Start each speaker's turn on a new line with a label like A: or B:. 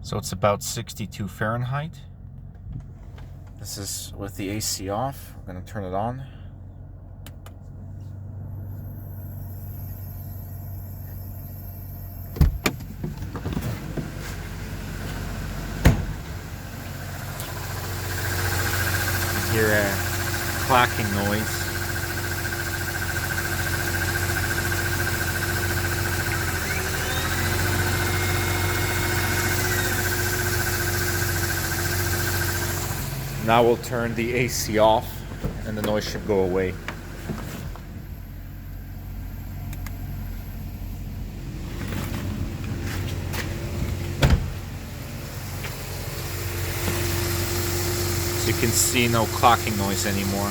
A: So it's about 62 Fahrenheit. This is with the AC off. We're going to turn it on. You hear a clacking noise. Now we'll turn the AC off and the noise should go away. So you can see no clacking noise anymore.